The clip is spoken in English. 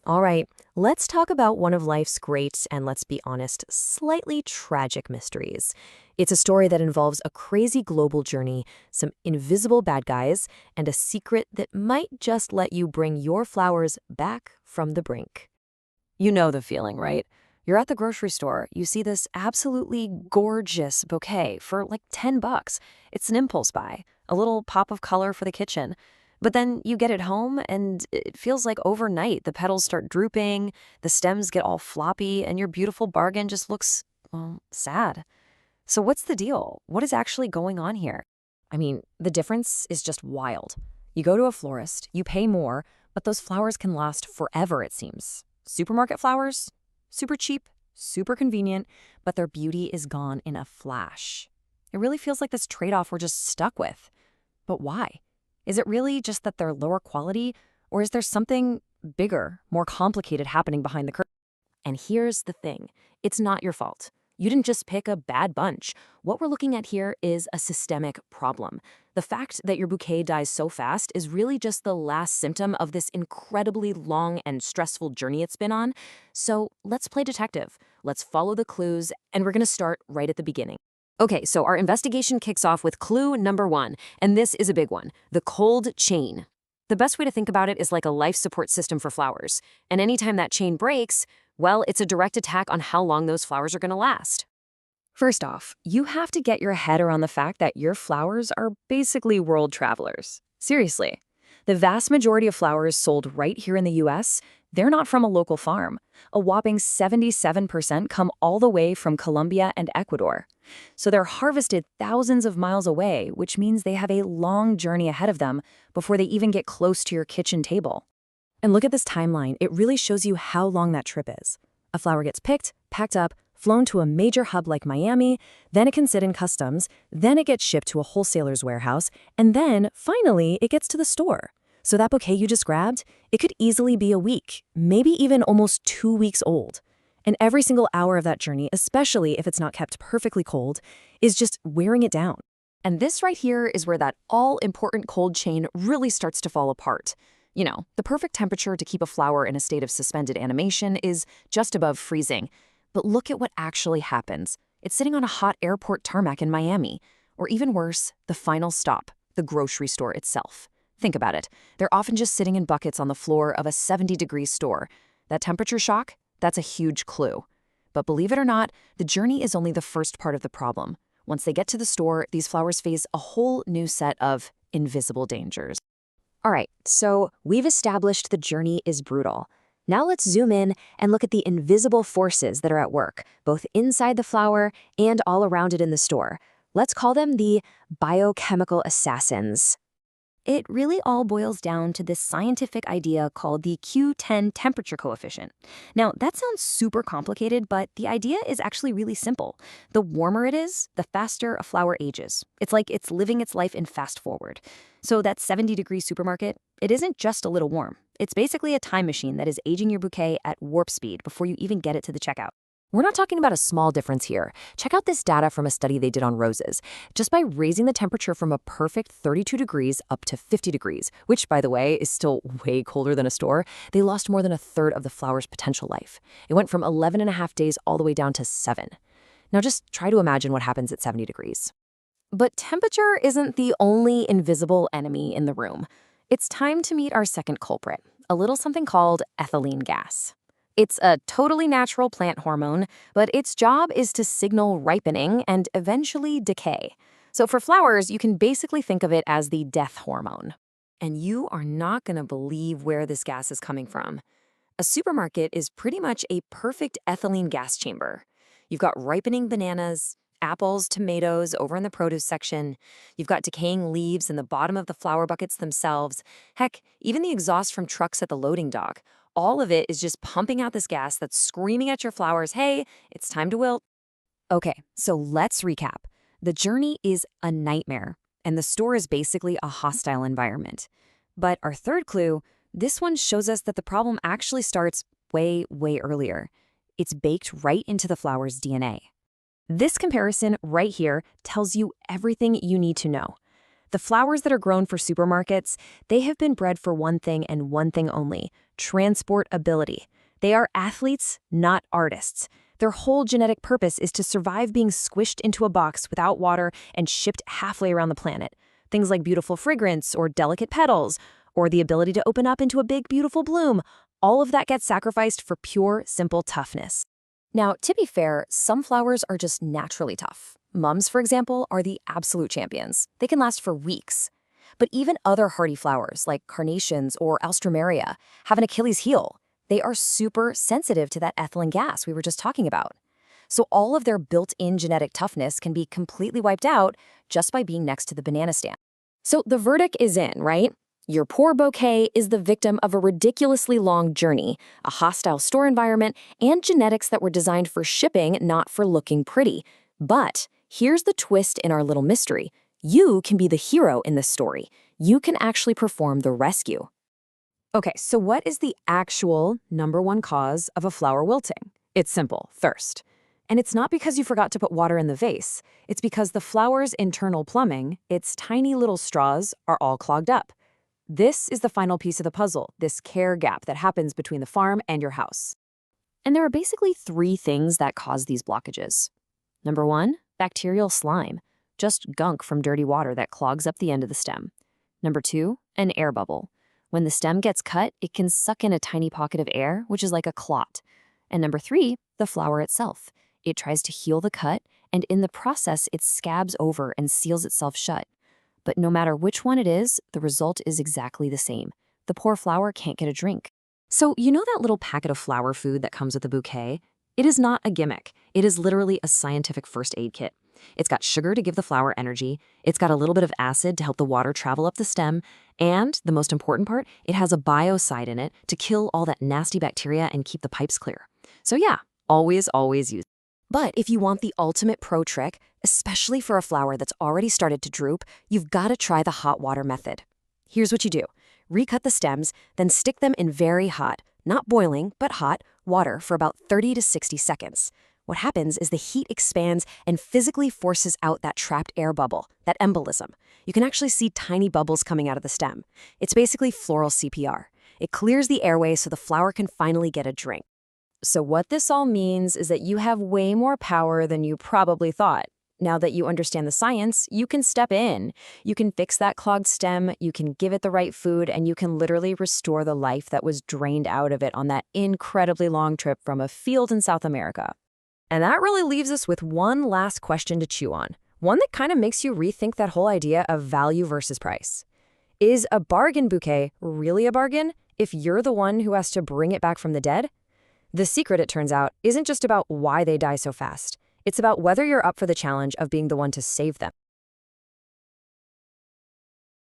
All right, let's talk about one of life's great and, let's be honest, slightly tragic mysteries. It's a story that involves a crazy global journey, some invisible bad guys, and a secret that might just let you bring your flowers back from the brink. You know the feeling, right? You're at the grocery store, you see this absolutely gorgeous bouquet for like $10. It's an impulse buy, a little pop of color for the kitchen. But then you get it home and it feels like overnight the petals start drooping, the stems get all floppy, and your beautiful bargain just looks, well, sad. So what's the deal? What is actually going on here? I mean, the difference is just wild. You go to a florist, you pay more, but those flowers can last forever, it seems. Supermarket flowers? Super cheap, super convenient, but their beauty is gone in a flash. It really feels like this trade-off we're just stuck with. But why? Is it really just that they're lower quality, or is there something bigger, more complicated happening behind the curtain? And here's the thing. It's not your fault. You didn't just pick a bad bunch. What we're looking at here is a systemic problem. The fact that your bouquet dies so fast is really just the last symptom of this incredibly long and stressful journey it's been on. So let's play detective. Let's follow the clues, and we're going to start right at the beginning. Okay, so our investigation kicks off with clue number 1, and this is a big one, the cold chain. The best way to think about it is like a life support system for flowers. And anytime that chain breaks, well, it's a direct attack on how long those flowers are going to last. First off, you have to get your head around the fact that your flowers are basically world travelers. Seriously. The vast majority of flowers sold right here in the US, they're not from a local farm. A whopping 77% come all the way from Colombia and Ecuador. So they're harvested thousands of miles away, which means they have a long journey ahead of them before they even get close to your kitchen table. And look at this timeline. It really shows you how long that trip is. A flower gets picked, packed up, flown to a major hub like Miami, then it can sit in customs, then it gets shipped to a wholesaler's warehouse, and then, finally, it gets to the store. So that bouquet you just grabbed, it could easily be a week, maybe even almost 2 weeks old. And every single hour of that journey, especially if it's not kept perfectly cold, is just wearing it down. And this right here is where that all-important cold chain really starts to fall apart. You know, the perfect temperature to keep a flower in a state of suspended animation is just above freezing. But look at what actually happens. It's sitting on a hot airport tarmac in Miami. Or even worse, the final stop, the grocery store itself. Think about it. They're often just sitting in buckets on the floor of a 70-degree store. That temperature shock? That's a huge clue. But believe it or not, the journey is only the first part of the problem. Once they get to the store, these flowers face a whole new set of invisible dangers. All right, so we've established the journey is brutal. Now let's zoom in and look at the invisible forces that are at work, both inside the flower and all around it in the store. Let's call them the biochemical assassins. It really all boils down to this scientific idea called the Q10 temperature coefficient. Now, that sounds super complicated, but the idea is actually really simple. The warmer it is, the faster a flower ages. It's like it's living its life in fast forward. So that 70-degree supermarket, it isn't just a little warm. It's basically a time machine that is aging your bouquet at warp speed before you even get it to the checkout. We're not talking about a small difference here. Check out this data from a study they did on roses. Just by raising the temperature from a perfect 32 degrees up to 50 degrees, which, by the way, is still way colder than a store, they lost more than a third of the flower's potential life. It went from 11 and a half days all the way down to 7. Now just try to imagine what happens at 70 degrees. But temperature isn't the only invisible enemy in the room. It's time to meet our second culprit, a little something called ethylene gas. It's a totally natural plant hormone, but its job is to signal ripening and eventually decay. So for flowers, you can basically think of it as the death hormone. And you are not going to believe where this gas is coming from. A supermarket is pretty much a perfect ethylene gas chamber. You've got ripening bananas, apples, tomatoes over in the produce section. You've got decaying leaves in the bottom of the flower buckets themselves. Heck, even the exhaust from trucks at the loading dock. All of it is just pumping out this gas that's screaming at your flowers, hey, it's time to wilt. Okay, so let's recap. The journey is a nightmare, and the store is basically a hostile environment. But our third clue, this one shows us that the problem actually starts way, way earlier. It's baked right into the flower's DNA. This comparison right here tells you everything you need to know. The flowers that are grown for supermarkets, they have been bred for one thing and one thing only: transportability. They are athletes, not artists. Their whole genetic purpose is to survive being squished into a box without water and shipped halfway around the planet. Things like beautiful fragrance or delicate petals, or the ability to open up into a big, beautiful bloom, all of that gets sacrificed for pure, simple toughness. Now, to be fair, some flowers are just naturally tough. Mums, for example, are the absolute champions. They can last for weeks. But even other hardy flowers, like carnations or alstroemeria, have an Achilles heel. They are super sensitive to that ethylene gas we were just talking about. So all of their built-in genetic toughness can be completely wiped out just by being next to the banana stand. So the verdict is in, right? Your poor bouquet is the victim of a ridiculously long journey, a hostile store environment, and genetics that were designed for shipping, not for looking pretty. But here's the twist in our little mystery. You can be the hero in this story. You can actually perform the rescue. Okay, so what is the actual #1 cause of a flower wilting? It's simple: thirst. And it's not because you forgot to put water in the vase. It's because the flower's internal plumbing, its tiny little straws, are all clogged up. This is the final piece of the puzzle, this care gap that happens between the farm and your house. And there are basically 3 things that cause these blockages. #1, bacterial slime, just gunk from dirty water that clogs up the end of the stem. #2, an air bubble. When the stem gets cut, it can suck in a tiny pocket of air, which is like a clot. And #3, the flower itself. It tries to heal the cut, and in the process, it scabs over and seals itself shut. But no matter which one it is, the result is exactly the same. The poor flower can't get a drink. So you know that little packet of flower food that comes with the bouquet? It is not a gimmick. It is literally a scientific first aid kit. It's got sugar to give the flower energy, it's got a little bit of acid to help the water travel up the stem, and, the most important part, it has a biocide in it to kill all that nasty bacteria and keep the pipes clear. So yeah, always use. But if you want the ultimate pro trick, especially for a flower that's already started to droop, you've got to try the hot water method. Here's what you do. Recut the stems, then stick them in very hot, not boiling, but hot, water for about 30 to 60 seconds. What happens is the heat expands and physically forces out that trapped air bubble, that embolism. You can actually see tiny bubbles coming out of the stem. It's basically floral CPR. It clears the airway so the flower can finally get a drink. So what this all means is that you have way more power than you probably thought. Now that you understand the science, you can step in. You can fix that clogged stem, you can give it the right food, and you can literally restore the life that was drained out of it on that incredibly long trip from a field in South America. And that really leaves us with one last question to chew on, one that kind of makes you rethink that whole idea of value versus price. Is a bargain bouquet really a bargain if you're the one who has to bring it back from the dead? The secret, it turns out, isn't just about why they die so fast. It's about whether you're up for the challenge of being the one to save them.